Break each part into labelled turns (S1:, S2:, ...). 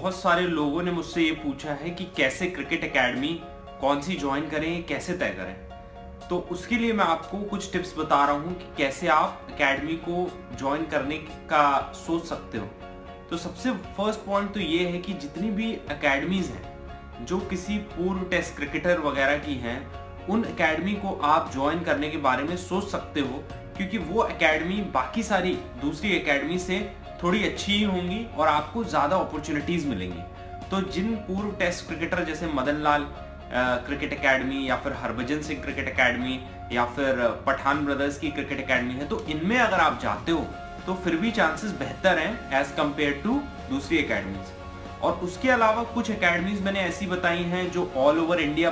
S1: बहुत सारे लोगों ने मुझसे ये पूछा है कि कैसे क्रिकेट एकेडमी कौन सी ज्वाइन करें, कैसे तय करें। तो उसके लिए मैं आपको कुछ टिप्स बता रहा हूँ कि कैसे आप एकेडमी को ज्वाइन करने का सोच सकते हो। तो सबसे फर्स्ट पॉइंट तो ये है कि जितनी भी एकेडमीज हैं जो किसी पूर्व टेस्ट क्रिकेटर वगैरह की हैं, उन एकेडमी को आप ज्वाइन करने के बारे में सोच सकते हो, क्योंकि वो एकेडमी बाकी सारी दूसरी एकेडमी से थोड़ी अच्छी ही होंगी और आपको ज़्यादा अपॉर्चुनिटीज़ मिलेंगी। तो जिन पूर्व टेस्ट क्रिकेटर जैसे मदन लाल क्रिकेट एकेडमी या फिर हरभजन सिंह क्रिकेट एकेडमी या फिर पठान ब्रदर्स की क्रिकेट एकेडमी है, तो इनमें अगर आप जाते हो तो फिर भी चांसेस बेहतर हैं एज कम्पेयर टू दूसरी एकेडमीज। और उसके अलावा कुछ एकेडमीज मैंने ऐसी बताई हैं जो ऑल ओवर इंडिया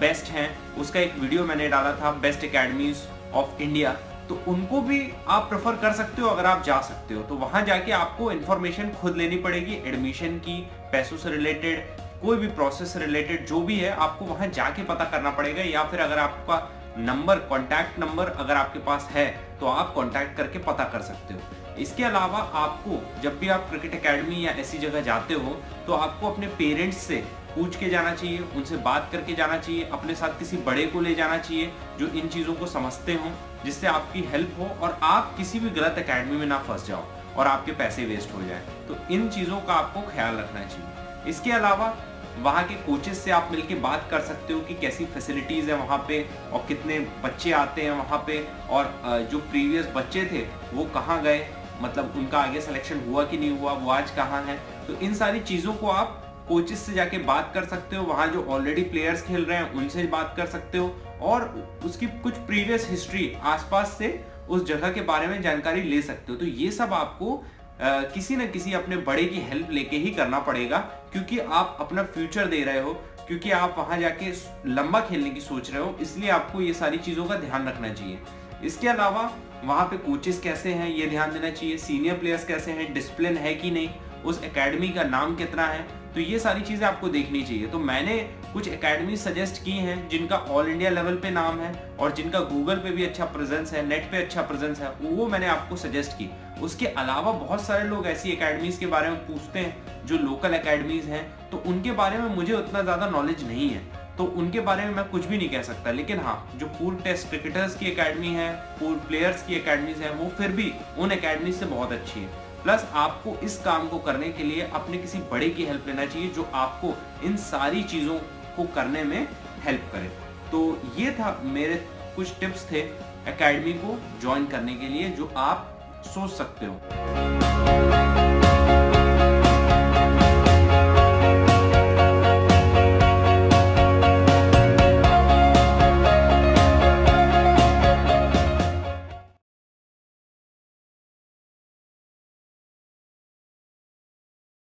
S1: बेस्ट हैं। उसका एक वीडियो मैंने डाला था, बेस्ट एकेडमीज ऑफ इंडिया, तो उनको भी आप प्रेफर कर सकते हो अगर आप जा सकते हो। तो वहां जाके आपको इन्फॉर्मेशन खुद लेनी पड़ेगी, एडमिशन की, पैसों से रिलेटेड, कोई भी प्रोसेस से रिलेटेड जो भी है आपको वहां जाके पता करना पड़ेगा। या फिर अगर आपका नंबर, कॉन्टैक्ट नंबर अगर आपके पास है तो आप कॉन्टैक्ट करके पता कर सकते हो। इसके अलावा आपको जब भी आप क्रिकेट एकेडमी या ऐसी जगह जाते हो तो आपको अपने पेरेंट्स से पूछ के जाना चाहिए, उनसे बात करके जाना चाहिए, अपने साथ किसी बड़े को ले जाना चाहिए जो इन चीज़ों को समझते हों, जिससे आपकी हेल्प हो और आप किसी भी गलत एकेडमी में ना फंस जाओ और आपके पैसे वेस्ट हो जाए। तो इन चीज़ों का आपको ख्याल रखना चाहिए। इसके अलावा वहाँ के कोचेस से आप मिलके बात कर सकते हो कि कैसी फैसिलिटीज़ है वहाँ पे और कितने बच्चे आते हैं वहाँ पे, और जो प्रीवियस बच्चे थे वो कहाँ गए, मतलब उनका आगे सिलेक्शन हुआ कि नहीं हुआ, वो आज कहाँ है। तो इन सारी चीज़ों को आप कोचेस से जाके बात कर सकते हो, वहाँ जो ऑलरेडी प्लेयर्स खेल रहे हैं उनसे बात कर सकते हो और उसकी कुछ प्रीवियस हिस्ट्री आसपास से उस जगह के बारे में जानकारी ले सकते हो। तो ये सब आपको किसी न किसी अपने बड़े की हेल्प लेके ही करना पड़ेगा, क्योंकि आप अपना फ्यूचर दे रहे हो, क्योंकि आप वहाँ जाके लंबा खेलने की सोच रहे हो, इसलिए आपको ये सारी चीज़ों का ध्यान रखना चाहिए। इसके अलावा वहाँ पे कोचेस कैसे हैं ये ध्यान देना चाहिए, सीनियर प्लेयर्स कैसे हैं, डिसिप्लिन है कि नहीं, उस एकेडमी का नाम कितना है, तो ये सारी चीज़ें आपको देखनी चाहिए। तो मैंने कुछ एकेडमी सजेस्ट की हैं जिनका ऑल इंडिया लेवल पे नाम है और जिनका गूगल पे भी अच्छा प्रेजेंस है, नेट पे अच्छा प्रेजेंस है, वो मैंने आपको सजेस्ट की। उसके अलावा बहुत सारे लोग ऐसी एकेडमीज के बारे में पूछते हैं जो लोकल एकेडमीज हैं, तो उनके बारे में मुझे उतना ज़्यादा नॉलेज नहीं है, तो उनके बारे में मैं कुछ भी नहीं कह सकता। लेकिन हाँ, जो पूर्व टेस्ट क्रिकेटर्स की एकेडमी है, पूर्व प्लेयर्स की एकेडमीज है, वो फिर भी उन एकेडमीज से बहुत अच्छी है। प्लस आपको इस काम को करने के लिए अपने किसी बड़े की हेल्प लेना चाहिए जो आपको इन सारी चीज़ों को करने में हेल्प करे। तो ये था मेरे कुछ टिप्स थे एकेडमी को ज्वाइन करने के लिए जो आप सोच सकते हो।